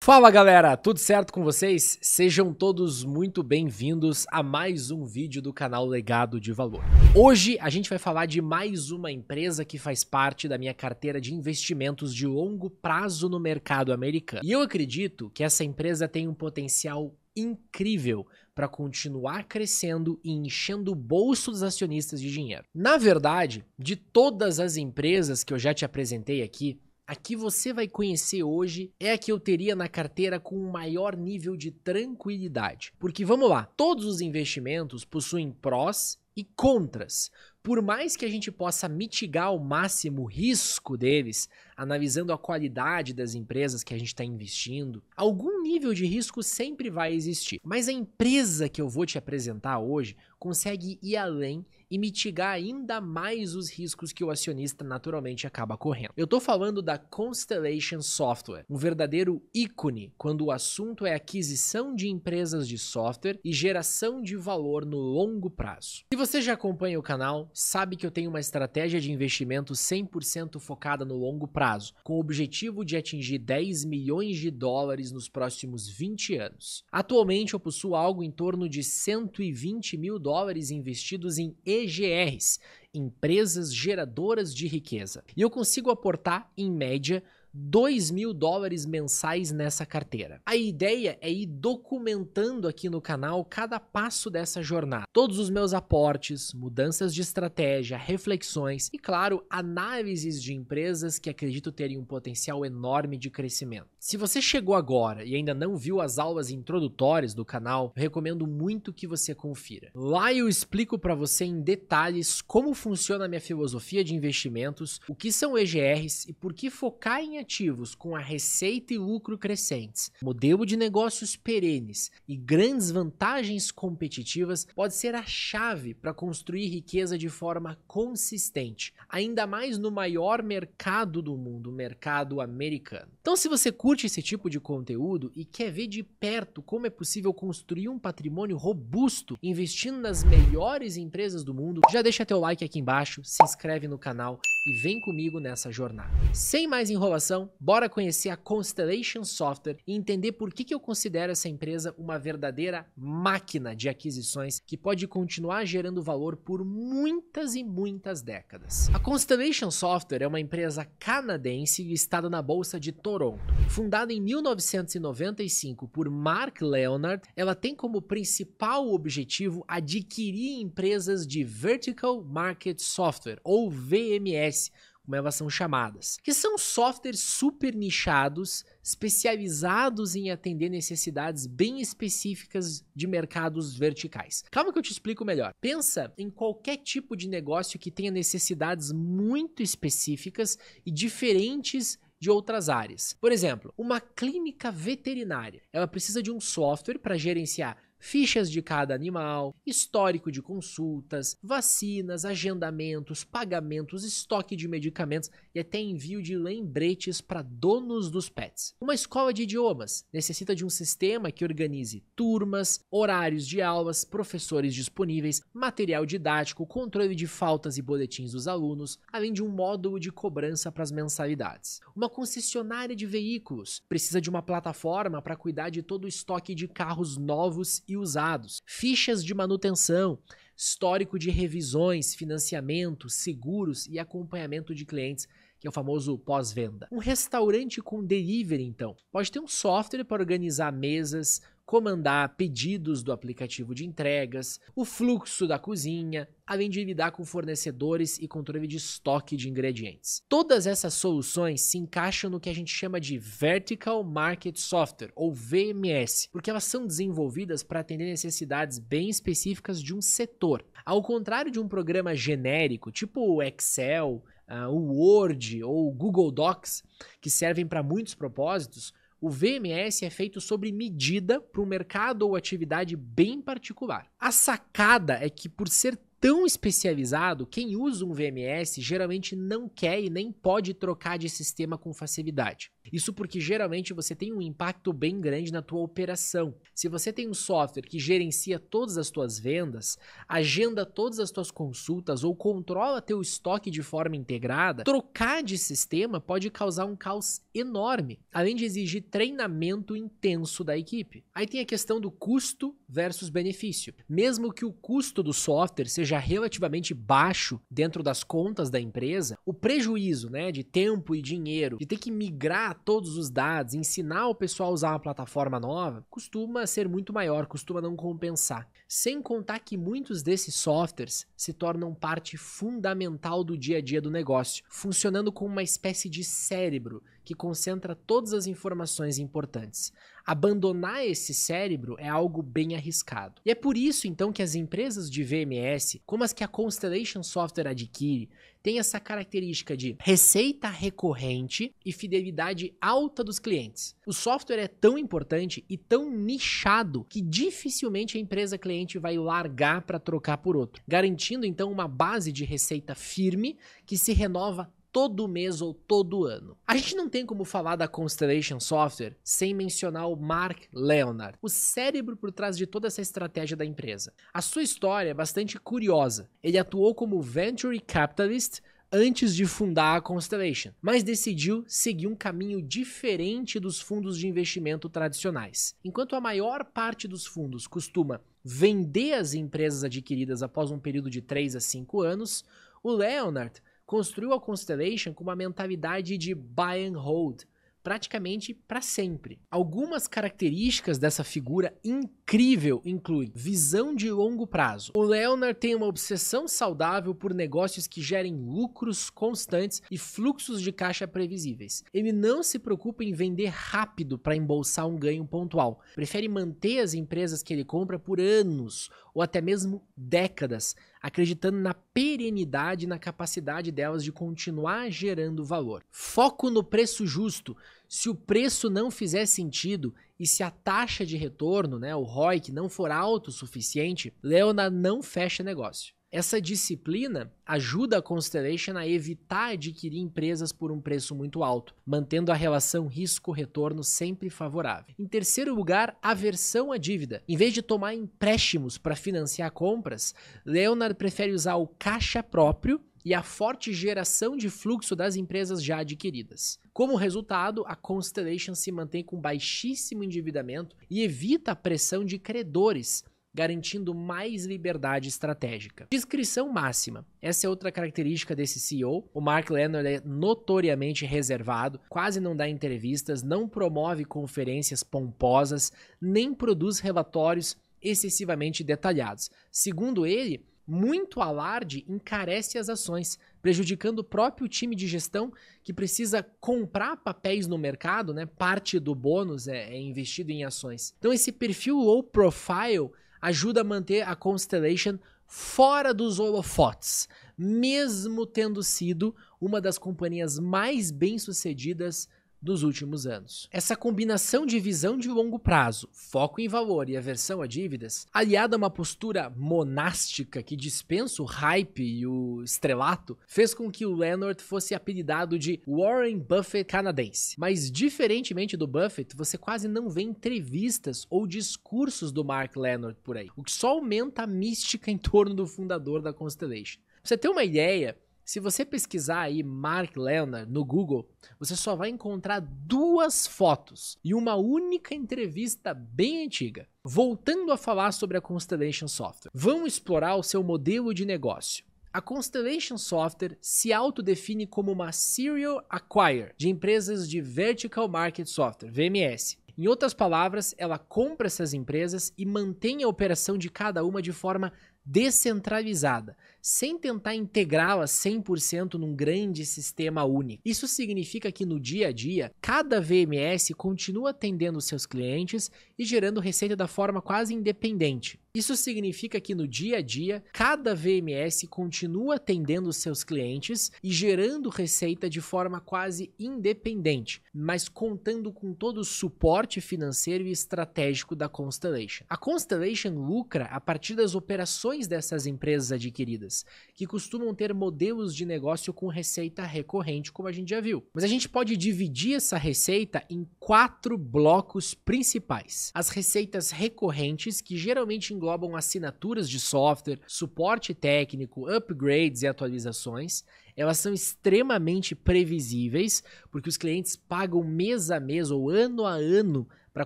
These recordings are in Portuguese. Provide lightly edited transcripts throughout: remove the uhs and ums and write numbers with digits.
Fala galera, tudo certo com vocês? Sejam todos muito bem-vindos a mais um vídeo do canal Legado de Valor. Hoje a gente vai falar de mais uma empresa que faz parte da minha carteira de investimentos de longo prazo no mercado americano. E eu acredito que essa empresa tem um potencial incrível para continuar crescendo e enchendo o bolso dos acionistas de dinheiro. Na verdade, de todas as empresas que eu já te apresentei aqui, a que você vai conhecer hoje é a que eu teria na carteira com um maior nível de tranquilidade. Porque vamos lá, todos os investimentos possuem prós e contras. Por mais que a gente possa mitigar ao máximo o risco deles, analisando a qualidade das empresas que a gente está investindo, algum nível de risco sempre vai existir. Mas a empresa que eu vou te apresentar hoje consegue ir além e mitigar ainda mais os riscos que o acionista naturalmente acaba correndo. Eu estou falando da Constellation Software, um verdadeiro ícone quando o assunto é aquisição de empresas de software e geração de valor no longo prazo. Se você já acompanha o canal, sabe que eu tenho uma estratégia de investimento 100% focada no longo prazo, com o objetivo de atingir 10 milhões de dólares nos próximos 20 anos. Atualmente eu possuo algo em torno de 120 mil dólares investidos em EGRs, empresas geradoras de riqueza. E eu consigo aportar, em média, 2 mil dólares mensais nessa carteira. A ideia é ir documentando aqui no canal cada passo dessa jornada. Todos os meus aportes, mudanças de estratégia, reflexões e, claro, análises de empresas que acredito terem um potencial enorme de crescimento. Se você chegou agora e ainda não viu as aulas introdutórias do canal, eu recomendo muito que você confira. Lá eu explico para você em detalhes como funciona a minha filosofia de investimentos, o que são EGRs e por que focar em ativos com a receita e lucro crescentes, modelo de negócios perenes e grandes vantagens competitivas pode ser a chave para construir riqueza de forma consistente, ainda mais no maior mercado do mundo, o mercado americano. Então, se você curte esse tipo de conteúdo e quer ver de perto como é possível construir um patrimônio robusto investindo nas melhores empresas do mundo, já deixa teu like aqui embaixo, se inscreve no canal e vem comigo nessa jornada. Sem mais enrolação, bora conhecer a Constellation Software e entender por que eu considero essa empresa uma verdadeira máquina de aquisições que pode continuar gerando valor por muitas e muitas décadas. A Constellation Software é uma empresa canadense listada na Bolsa de Toronto. Fundada em 1995 por Mark Leonard, ela tem como principal objetivo adquirir empresas de Vertical Market Software, ou VMS, como elas são chamadas, que são softwares super nichados, especializados em atender necessidades bem específicas de mercados verticais. Calma que eu te explico melhor. Pensa em qualquer tipo de negócio que tenha necessidades muito específicas e diferentes de outras áreas. Por exemplo, uma clínica veterinária. Ela precisa de um software para gerenciar fichas de cada animal, histórico de consultas, vacinas, agendamentos, pagamentos, estoque de medicamentos e até envio de lembretes para donos dos pets. Uma escola de idiomas necessita de um sistema que organize turmas, horários de aulas, professores disponíveis, material didático, controle de faltas e boletins dos alunos, além de um módulo de cobrança para as mensalidades. Uma concessionária de veículos precisa de uma plataforma para cuidar de todo o estoque de carros novos e usados, fichas de manutenção, histórico de revisões, financiamento, seguros e acompanhamento de clientes, que é o famoso pós-venda. Um restaurante com delivery, então, pode ter um software para organizar mesas, comandar pedidos do aplicativo de entregas, o fluxo da cozinha, além de lidar com fornecedores e controle de estoque de ingredientes. Todas essas soluções se encaixam no que a gente chama de Vertical Market Software, ou VMS, porque elas são desenvolvidas para atender necessidades bem específicas de um setor. Ao contrário de um programa genérico, tipo o Excel, o Word ou o Google Docs, que servem para muitos propósitos, o VMS é feito sob medida para um mercado ou atividade bem particular. A sacada é que, por ser tão especializado, quem usa um VMS geralmente não quer e nem pode trocar de sistema com facilidade. Isso porque geralmente você tem um impacto bem grande na tua operação. Se você tem um software que gerencia todas as tuas vendas, agenda todas as tuas consultas ou controla teu estoque de forma integrada, trocar de sistema pode causar um caos enorme, além de exigir treinamento intenso da equipe. Aí tem a questão do custo versus benefício. Mesmo que o custo do software seja relativamente baixo dentro das contas da empresa, o prejuízo, de tempo e dinheiro, de ter que migrar todos os dados, ensinar o pessoal a usar uma plataforma nova, costuma ser muito maior, costuma não compensar. Sem contar que muitos desses softwares se tornam parte fundamental do dia a dia do negócio, funcionando como uma espécie de cérebro que concentra todas as informações importantes. Abandonar esse cérebro é algo bem arriscado. E é por isso, então, que as empresas de VMS, como as que a Constellation Software adquire, têm essa característica de receita recorrente e fidelidade alta dos clientes. O software é tão importante e tão nichado que dificilmente a empresa cliente vai largar para trocar por outro, garantindo, então, uma base de receita firme que se renova todo mês ou todo ano. A gente não tem como falar da Constellation Software sem mencionar o Mark Leonard, o cérebro por trás de toda essa estratégia da empresa. A sua história é bastante curiosa. Ele atuou como venture capitalist antes de fundar a Constellation, mas decidiu seguir um caminho diferente dos fundos de investimento tradicionais. Enquanto a maior parte dos fundos costuma vender as empresas adquiridas após um período de 3 a 5 anos, o Leonard construiu a Constellation com uma mentalidade de buy and hold, praticamente para sempre. Algumas características dessa figura incrível incluem visão de longo prazo. O Leonard tem uma obsessão saudável por negócios que gerem lucros constantes e fluxos de caixa previsíveis. Ele não se preocupa em vender rápido para embolsar um ganho pontual. Prefere manter as empresas que ele compra por anos ou até mesmo décadas, acreditando na perenidade e na capacidade delas de continuar gerando valor. Foco no preço justo. Se o preço não fizer sentido e se a taxa de retorno, o ROIC, não for alto o suficiente, Leonard não fecha negócio. Essa disciplina ajuda a Constellation a evitar adquirir empresas por um preço muito alto, mantendo a relação risco-retorno sempre favorável. Em terceiro lugar, aversão à dívida. Em vez de tomar empréstimos para financiar compras, Leonard prefere usar o caixa próprio e a forte geração de fluxo das empresas já adquiridas. Como resultado, a Constellation se mantém com baixíssimo endividamento e evita a pressão de credores, garantindo mais liberdade estratégica. Discrição máxima. Essa é outra característica desse CEO. O Mark Leonard é notoriamente reservado, quase não dá entrevistas, não promove conferências pomposas, nem produz relatórios excessivamente detalhados. Segundo ele, muito alarde encarece as ações, prejudicando o próprio time de gestão que precisa comprar papéis no mercado, Parte do bônus é investido em ações. Então esse perfil low profile ajuda a manter a Constellation fora dos holofotes, mesmo tendo sido uma das companhias mais bem-sucedidas dos últimos anos. Essa combinação de visão de longo prazo, foco em valor e aversão a dívidas, aliada a uma postura monástica que dispensa o hype e o estrelato, fez com que o Leonard fosse apelidado de Warren Buffett canadense. Mas diferentemente do Buffett, você quase não vê entrevistas ou discursos do Mark Leonard por aí, o que só aumenta a mística em torno do fundador da Constellation. Pra você ter uma ideia, se você pesquisar aí Mark Leonard no Google, você só vai encontrar 2 fotos e uma única entrevista bem antiga. Voltando a falar sobre a Constellation Software, vamos explorar o seu modelo de negócio. A Constellation Software se autodefine como uma Serial Acquirer de empresas de Vertical Market Software, VMS. Em outras palavras, ela compra essas empresas e mantém a operação de cada uma de forma descentralizada, sem tentar integrá-las 100% num grande sistema único. Isso significa que no dia a dia, cada VMS continua atendendo seus clientes e gerando receita da forma quase independente. Isso significa que no dia a dia, cada VMS continua atendendo seus clientes e gerando receita de forma quase independente, mas contando com todo o suporte financeiro e estratégico da Constellation. A Constellation lucra a partir das operações dessas empresas adquiridas, empresas que costumam ter modelos de negócio com receita recorrente, como a gente já viu. Mas a gente pode dividir essa receita em 4 blocos principais. As receitas recorrentes, que geralmente englobam assinaturas de software, suporte técnico, upgrades e atualizações. Elas são extremamente previsíveis, porque os clientes pagam mês a mês ou ano a ano para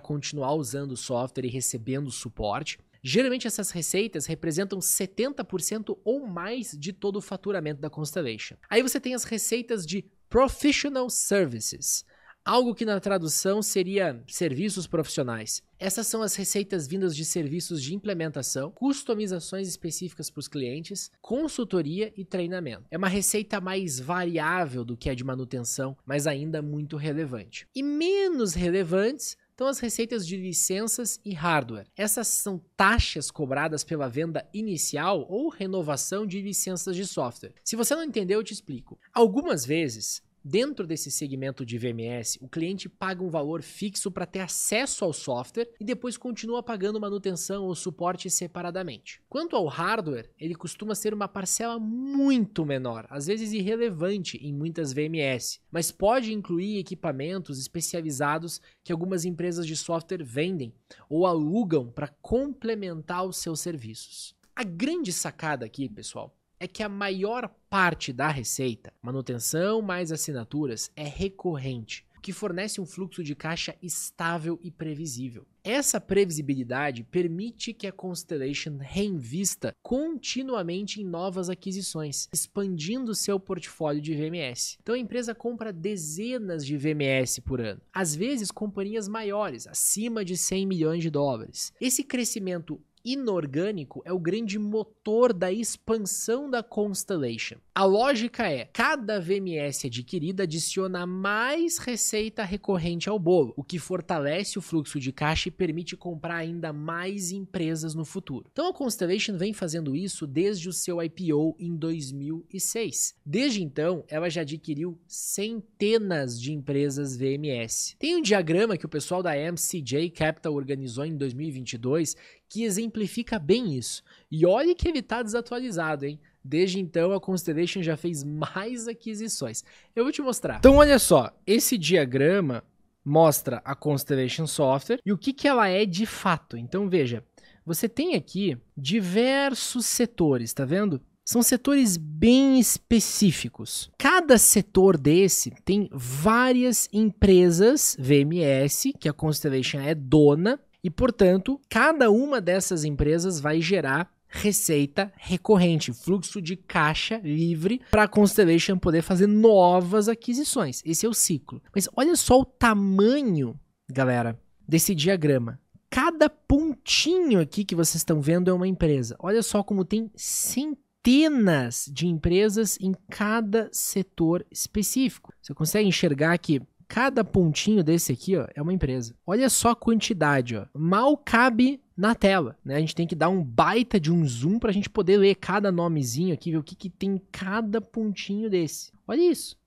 continuar usando o software e recebendo suporte. Geralmente essas receitas representam 70% ou mais de todo o faturamento da Constellation. Aí você tem as receitas de Professional Services, algo que na tradução seria serviços profissionais. Essas são as receitas vindas de serviços de implementação, customizações específicas para os clientes, consultoria e treinamento. É uma receita mais variável do que a de manutenção, mas ainda muito relevante. E menos relevantes estão as receitas de licenças e hardware. Essas são taxas cobradas pela venda inicial ou renovação de licenças de software. Se você não entendeu, eu te explico. Algumas vezes, dentro desse segmento de VMS, o cliente paga um valor fixo para ter acesso ao software e depois continua pagando manutenção ou suporte separadamente. Quanto ao hardware, ele costuma ser uma parcela muito menor, às vezes irrelevante em muitas VMS, mas pode incluir equipamentos especializados que algumas empresas de software vendem ou alugam para complementar os seus serviços. A grande sacada aqui, pessoal, é que a maior parte da receita, manutenção mais assinaturas, é recorrente, o que fornece um fluxo de caixa estável e previsível. Essa previsibilidade permite que a Constellation reinvista continuamente em novas aquisições, expandindo seu portfólio de VMS. Então a empresa compra dezenas de VMS por ano, às vezes companhias maiores, acima de 100 milhões de dólares. Esse crescimento inorgânico é o grande motor da expansão da Constellation. A lógica é, cada VMS adquirida adiciona mais receita recorrente ao bolo, o que fortalece o fluxo de caixa e permite comprar ainda mais empresas no futuro. Então a Constellation vem fazendo isso desde o seu IPO em 2006. Desde então, ela já adquiriu centenas de empresas VMS. Tem um diagrama que o pessoal da MCJ Capital organizou em 2022 que exemplifica bem isso. E olha que ele está desatualizado, hein? Desde então, a Constellation já fez mais aquisições. Eu vou te mostrar. Então, olha só. Esse diagrama mostra a Constellation Software e o que ela é de fato. Então, veja. Você tem aqui diversos setores, tá vendo? São setores bem específicos. Cada setor desse tem várias empresas VMS, que a Constellation é dona, e, portanto, cada uma dessas empresas vai gerar receita recorrente, fluxo de caixa livre para a Constellation poder fazer novas aquisições. Esse é o ciclo. Mas olha só o tamanho, galera, desse diagrama. Cada pontinho aqui que vocês estão vendo é uma empresa. Olha só como tem centenas de empresas em cada setor específico. Você consegue enxergar que cada pontinho desse aqui, ó, é uma empresa. Olha só a quantidade, ó. Mal cabe na tela, né? A gente tem que dar um baita de um zoom para a gente poder ler cada nomezinho aqui, ver o que tem em cada pontinho desse. Olha isso.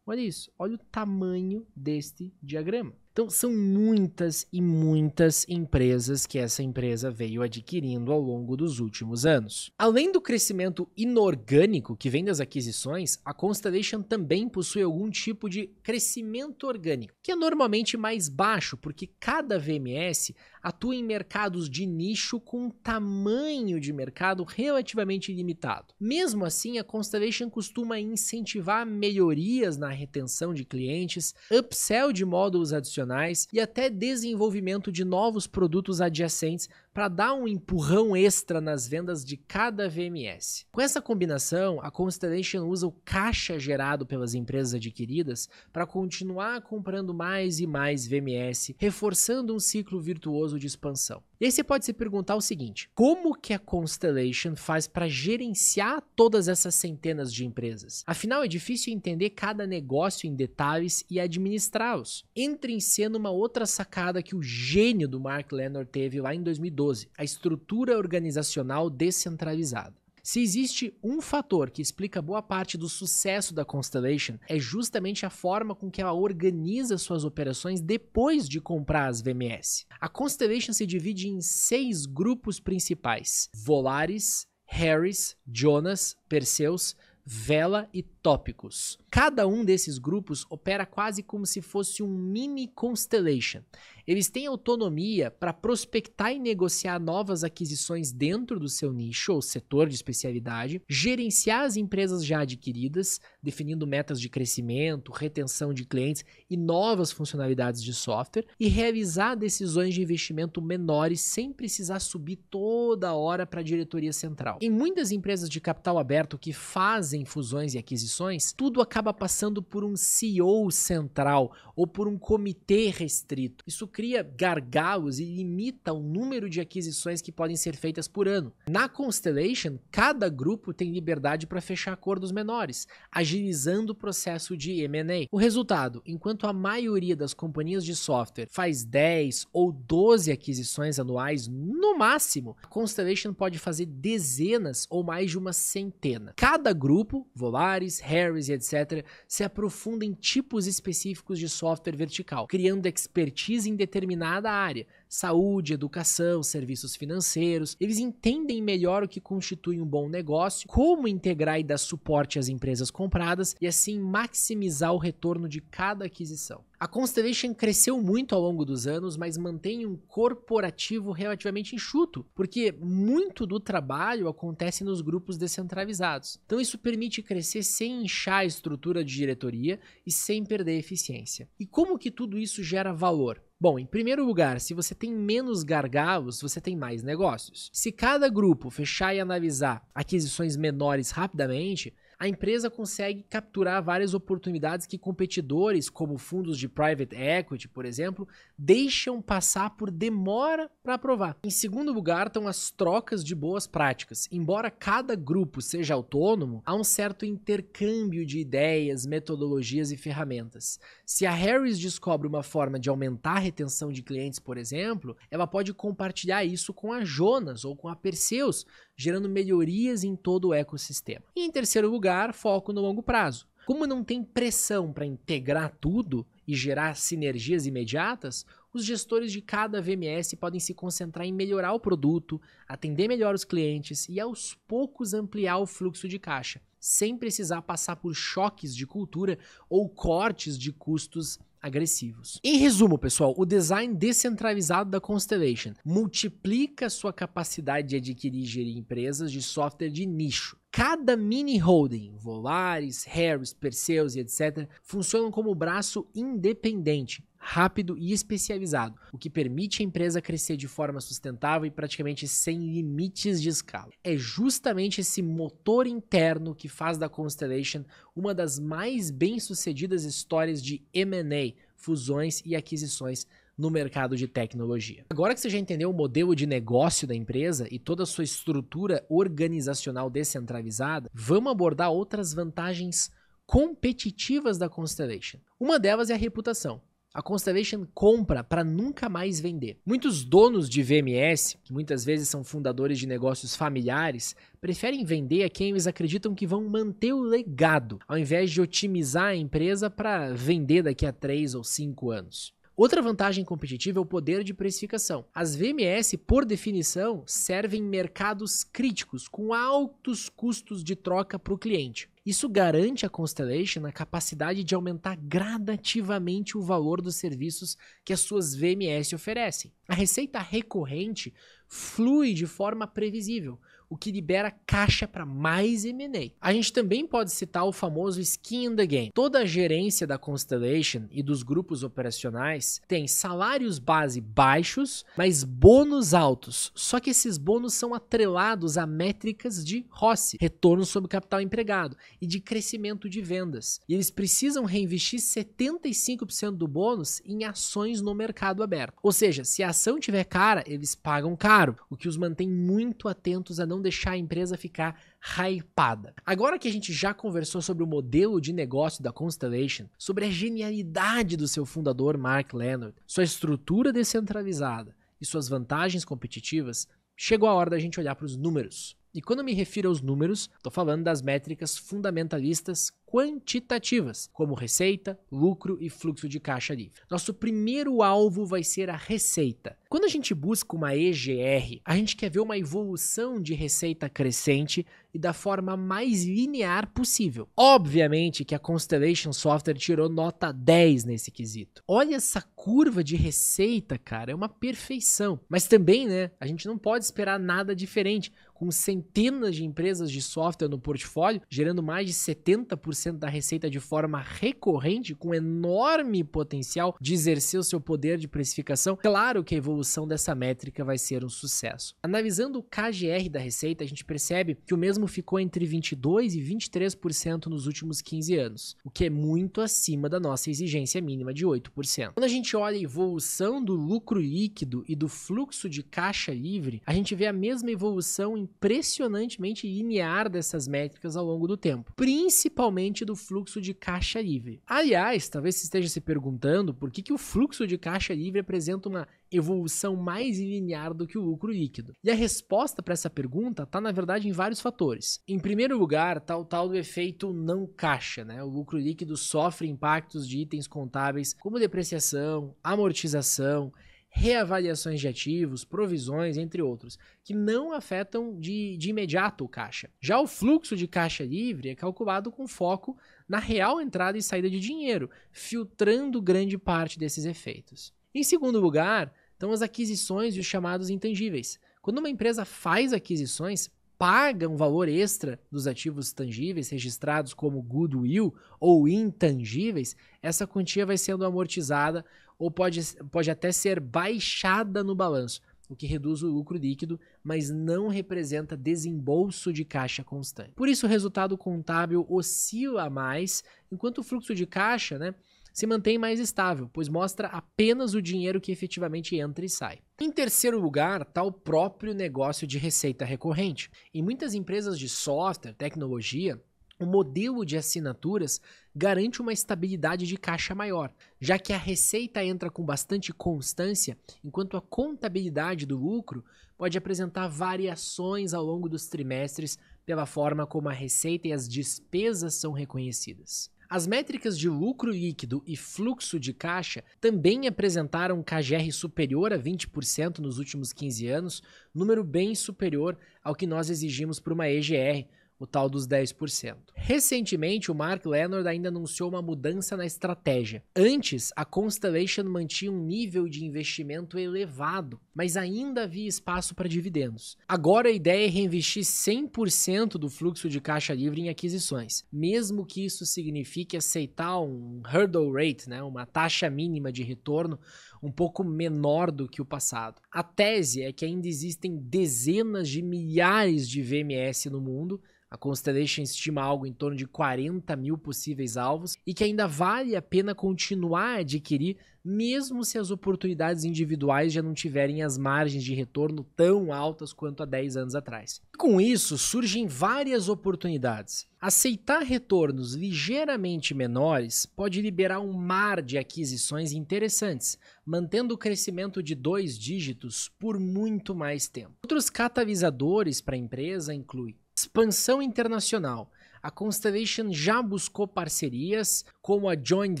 Olha isso. Olha o tamanho deste diagrama. Então, são muitas e muitas empresas que essa empresa veio adquirindo ao longo dos últimos anos. Além do crescimento inorgânico que vem das aquisições, a Constellation também possui algum tipo de crescimento orgânico, que é normalmente mais baixo, porque cada VMS atua em mercados de nicho com um tamanho de mercado relativamente limitado. Mesmo assim, a Constellation costuma incentivar melhorias na retenção de clientes, upsell de módulos adicionais e até desenvolvimento de novos produtos adjacentes para dar um empurrão extra nas vendas de cada VMS. Com essa combinação, a Constellation usa o caixa gerado pelas empresas adquiridas para continuar comprando mais e mais VMS, reforçando um ciclo virtuoso de expansão. E aí você pode se perguntar o seguinte: como que a Constellation faz para gerenciar todas essas centenas de empresas? Afinal, é difícil entender cada negócio em detalhes e administrá-los. Entra em cena uma outra sacada que o gênio do Mark Leonard teve lá em 2012, a estrutura organizacional descentralizada. Se existe um fator que explica boa parte do sucesso da Constellation, é justamente a forma com que ela organiza suas operações depois de comprar as VMS. A Constellation se divide em 6 grupos principais: Volaris, Harris, Jonas, Perseus, Vela e Tópicos. Cada um desses grupos opera quase como se fosse um mini Constellation. Eles têm autonomia para prospectar e negociar novas aquisições dentro do seu nicho ou setor de especialidade, gerenciar as empresas já adquiridas, definindo metas de crescimento, retenção de clientes e novas funcionalidades de software, e realizar decisões de investimento menores sem precisar subir toda hora para a diretoria central. Em muitas empresas de capital aberto que fazem fusões e aquisições, tudo acaba passando por um CEO central ou por um comitê restrito. Isso cria gargalos e limita o número de aquisições que podem ser feitas por ano. Na Constellation, cada grupo tem liberdade para fechar acordos menores, agilizando o processo de M&A. O resultado, enquanto a maioria das companhias de software faz 10 ou 12 aquisições anuais no máximo, a Constellation pode fazer dezenas ou mais de uma centena. Cada grupo, Volaris, Harris e etc., se aprofunda em tipos específicos de software vertical, criando expertise em determinada área, saúde, educação, serviços financeiros. Eles entendem melhor o que constitui um bom negócio, como integrar e dar suporte às empresas compradas e assim maximizar o retorno de cada aquisição. A Constellation cresceu muito ao longo dos anos, mas mantém um corporativo relativamente enxuto, porque muito do trabalho acontece nos grupos descentralizados. Então isso permite crescer sem inchar a estrutura de diretoria e sem perder eficiência. E como que tudo isso gera valor? Bom, em primeiro lugar, se você tem menos gargalos, você tem mais negócios. Se cada grupo fechar e analisar aquisições menores rapidamente, a empresa consegue capturar várias oportunidades que competidores, como fundos de private equity, por exemplo, deixam passar por demora para aprovar. Em segundo lugar, estão as trocas de boas práticas. Embora cada grupo seja autônomo, há um certo intercâmbio de ideias, metodologias e ferramentas. Se a Harris descobre uma forma de aumentar a retenção de clientes, por exemplo, ela pode compartilhar isso com a Jonas ou com a Perseus, gerando melhorias em todo o ecossistema. E em terceiro lugar, foco no longo prazo. Como não tem pressão para integrar tudo e gerar sinergias imediatas, os gestores de cada VMS podem se concentrar em melhorar o produto, atender melhor os clientes e aos poucos ampliar o fluxo de caixa, sem precisar passar por choques de cultura ou cortes de custos agressivos. Em resumo, pessoal, o design descentralizado da Constellation multiplica sua capacidade de adquirir e gerir empresas de software de nicho. Cada mini holding, Volaris, Harris, Perseus e etc., funcionam como braço independente, rápido e especializado, o que permite a empresa crescer de forma sustentável e praticamente sem limites de escala. É justamente esse motor interno que faz da Constellation uma das mais bem-sucedidas histórias de M&A, fusões e aquisições no mercado de tecnologia. Agora que você já entendeu o modelo de negócio da empresa e toda a sua estrutura organizacional descentralizada, vamos abordar outras vantagens competitivas da Constellation. Uma delas é a reputação. A Constellation compra para nunca mais vender. Muitos donos de VMS, que muitas vezes são fundadores de negócios familiares, preferem vender a quem eles acreditam que vão manter o legado, ao invés de otimizar a empresa para vender daqui a 3 ou 5 anos. Outra vantagem competitiva é o poder de precificação. As VMS, por definição, servem mercados críticos com altos custos de troca para o cliente. Isso garante à Constellation a capacidade de aumentar gradativamente o valor dos serviços que as suas VMS oferecem. A receita recorrente flui de forma previsível, o que libera caixa para mais M&A. A gente também pode citar o famoso skin in the game. Toda a gerência da Constellation e dos grupos operacionais tem salários base baixos, mas bônus altos. Só que esses bônus são atrelados a métricas de ROCE, retorno sobre capital empregado, e de crescimento de vendas. E eles precisam reinvestir 75% do bônus em ações no mercado aberto. Ou seja, se a ação tiver cara, eles pagam caro, o que os mantém muito atentos a não deixar a empresa ficar hypada. Agora que a gente já conversou sobre o modelo de negócio da Constellation, sobre a genialidade do seu fundador Mark Leonard, sua estrutura descentralizada e suas vantagens competitivas, chegou a hora da gente olhar para os números. E quando eu me refiro aos números, estou falando das métricas fundamentalistas quantitativas, como receita, lucro e fluxo de caixa livre. Nosso primeiro alvo vai ser a receita. Quando a gente busca uma EGR, a gente quer ver uma evolução de receita crescente e da forma mais linear possível. Obviamente que a Constellation Software tirou nota 10 nesse quesito. Olha essa curva de receita, cara, é uma perfeição. Mas também, né, a gente não pode esperar nada diferente. Com centenas de empresas de software no portfólio, gerando mais de 70% da receita de forma recorrente, com enorme potencial de exercer o seu poder de precificação, claro que a evolução dessa métrica vai ser um sucesso. Analisando o KGR da receita, a gente percebe que o mesmo ficou entre 22% e 23% nos últimos 15 anos, o que é muito acima da nossa exigência mínima de 8%. Quando a gente olha a evolução do lucro líquido e do fluxo de caixa livre, a gente vê a mesma evolução impressionantemente linear dessas métricas ao longo do tempo, principalmente do fluxo de caixa livre. Aliás, talvez você esteja se perguntando por que o fluxo de caixa livre apresenta uma evolução mais linear do que o lucro líquido. E a resposta para essa pergunta está, na verdade, em vários fatores. Em primeiro lugar, está o tal do efeito não caixa, né? O lucro líquido sofre impactos de itens contábeis como depreciação, amortização, reavaliações de ativos, provisões, entre outros, que não afetam de imediato o caixa. Já o fluxo de caixa livre é calculado com foco na real entrada e saída de dinheiro, filtrando grande parte desses efeitos. Em segundo lugar, estão as aquisições e os chamados intangíveis. Quando uma empresa faz aquisições, paga um valor extra dos ativos tangíveis registrados como goodwill ou intangíveis, essa quantia vai sendo amortizada ou pode até ser baixada no balanço, o que reduz o lucro líquido, mas não representa desembolso de caixa constante. Por isso, o resultado contábil oscila mais, enquanto o fluxo de caixa, se mantém mais estável, pois mostra apenas o dinheiro que efetivamente entra e sai. Em terceiro lugar, está o próprio negócio de receita recorrente. Em muitas empresas de software, tecnologia, o modelo de assinaturas garante uma estabilidade de caixa maior, já que a receita entra com bastante constância, enquanto a contabilidade do lucro pode apresentar variações ao longo dos trimestres pela forma como a receita e as despesas são reconhecidas. As métricas de lucro líquido e fluxo de caixa também apresentaram um KGR superior a 20% nos últimos 15 anos, número bem superior ao que nós exigimos para uma EGR, o tal dos 10%. Recentemente, o Mark Leonard ainda anunciou uma mudança na estratégia. Antes, a Constellation mantinha um nível de investimento elevado, mas ainda havia espaço para dividendos. Agora a ideia é reinvestir 100% do fluxo de caixa livre em aquisições, mesmo que isso signifique aceitar um hurdle rate, uma taxa mínima de retorno um pouco menor do que o passado. A tese é que ainda existem dezenas de milhares de VMS no mundo. A Constellation estima algo em torno de 40 mil possíveis alvos e que ainda vale a pena continuar a adquirir, mesmo se as oportunidades individuais já não tiverem as margens de retorno tão altas quanto há 10 anos atrás. Com isso, surgem várias oportunidades. Aceitar retornos ligeiramente menores pode liberar um mar de aquisições interessantes, mantendo o crescimento de 2 dígitos por muito mais tempo. Outros catalisadores para a empresa incluem expansão internacional. A Constellation já buscou parcerias, como a joint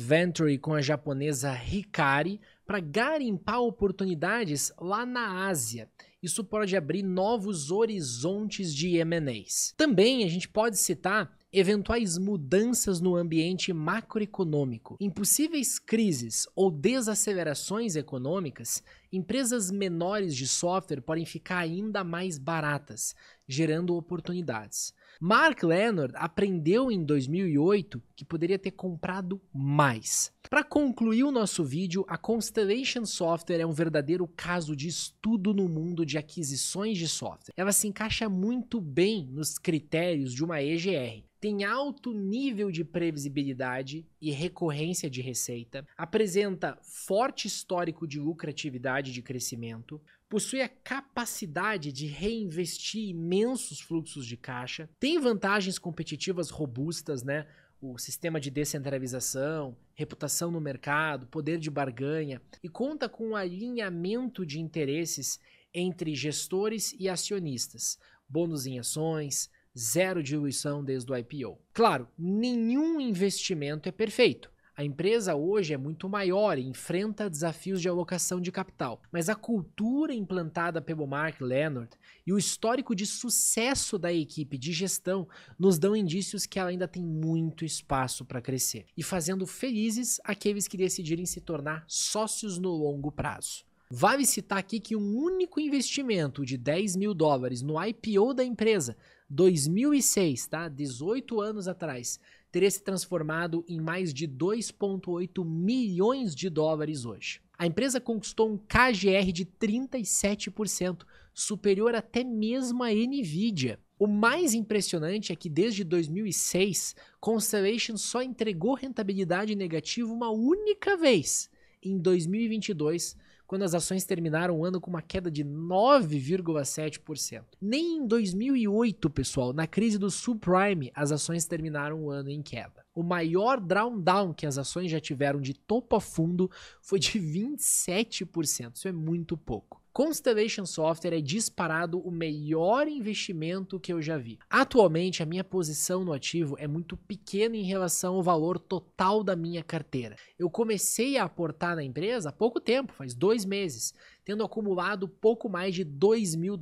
venture com a japonesa Hikari, para garimpar oportunidades lá na Ásia. Isso pode abrir novos horizontes de M&As. Também a gente pode citar eventuais mudanças no ambiente macroeconômico. Em possíveis crises ou desacelerações econômicas, empresas menores de software podem ficar ainda mais baratas, gerando oportunidades. Mark Leonard aprendeu em 2008 que poderia ter comprado mais. Para concluir o nosso vídeo, a Constellation Software é um verdadeiro caso de estudo no mundo de aquisições de software. Ela se encaixa muito bem nos critérios de uma EGR. Tem alto nível de previsibilidade e recorrência de receita, apresenta forte histórico de lucratividade e de crescimento, possui a capacidade de reinvestir imensos fluxos de caixa, tem vantagens competitivas robustas, o sistema de descentralização, reputação no mercado, poder de barganha, e conta com um alinhamento de interesses entre gestores e acionistas, bônus em ações, zero diluição desde o IPO. Claro, nenhum investimento é perfeito. A empresa hoje é muito maior e enfrenta desafios de alocação de capital, mas a cultura implantada pelo Mark Leonard e o histórico de sucesso da equipe de gestão nos dão indícios que ela ainda tem muito espaço para crescer e fazendo felizes aqueles que decidirem se tornar sócios no longo prazo. Vale citar aqui que um único investimento de $10 mil no IPO da empresa, 2006, tá? 18 anos atrás, teria se transformado em mais de 2,8 milhões de dólares hoje. A empresa conquistou um KGR de 37%, superior até mesmo à Nvidia. O mais impressionante é que desde 2006, Constellation só entregou rentabilidade negativa uma única vez, em 2022, quando as ações terminaram o ano com uma queda de 9,7%. Nem em 2008, pessoal, na crise do subprime, as ações terminaram o ano em queda. O maior drawdown que as ações já tiveram de topo a fundo foi de 27%. Isso é muito pouco. Constellation Software é disparado o melhor investimento que eu já vi. Atualmente, a minha posição no ativo é muito pequena em relação ao valor total da minha carteira. Eu comecei a aportar na empresa há pouco tempo, faz 2 meses, tendo acumulado pouco mais de $2 mil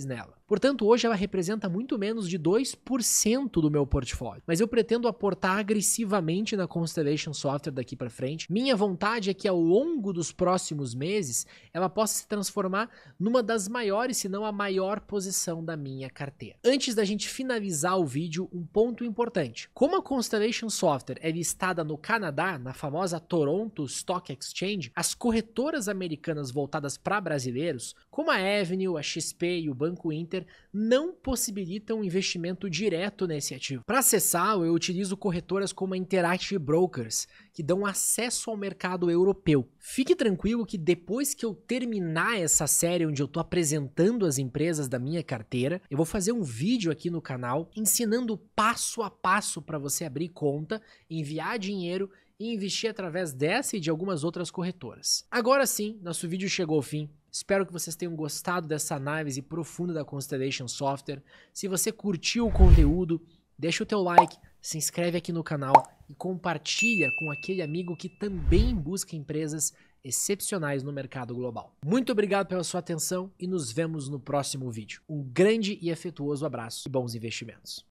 nela. Portanto, hoje ela representa muito menos de 2% do meu portfólio. Mas eu pretendo aportar agressivamente na Constellation Software daqui para frente. Minha vontade é que ao longo dos próximos meses, ela possa se transformar numa das maiores, se não a maior posição da minha carteira. Antes da gente finalizar o vídeo, um ponto importante. Como a Constellation Software é listada no Canadá, na famosa Toronto Stock Exchange, as corretoras americanas voltadas para brasileiros, como a Avenue, a XP e o Banco Inter, não possibilitam um investimento direto nesse ativo. Para acessá-lo, eu utilizo corretoras como a Interactive Brokers, que dão acesso ao mercado europeu. Fique tranquilo que depois que eu terminar essa série onde eu estou apresentando as empresas da minha carteira, eu vou fazer um vídeo aqui no canal ensinando passo a passo para você abrir conta, enviar dinheiro e investir através dessa e de algumas outras corretoras. Agora sim, nosso vídeo chegou ao fim. Espero que vocês tenham gostado dessa análise profunda da Constellation Software. Se você curtiu o conteúdo, deixa o teu like, se inscreve aqui no canal e compartilha com aquele amigo que também busca empresas excepcionais no mercado global. Muito obrigado pela sua atenção e nos vemos no próximo vídeo. Um grande e afetuoso abraço e bons investimentos.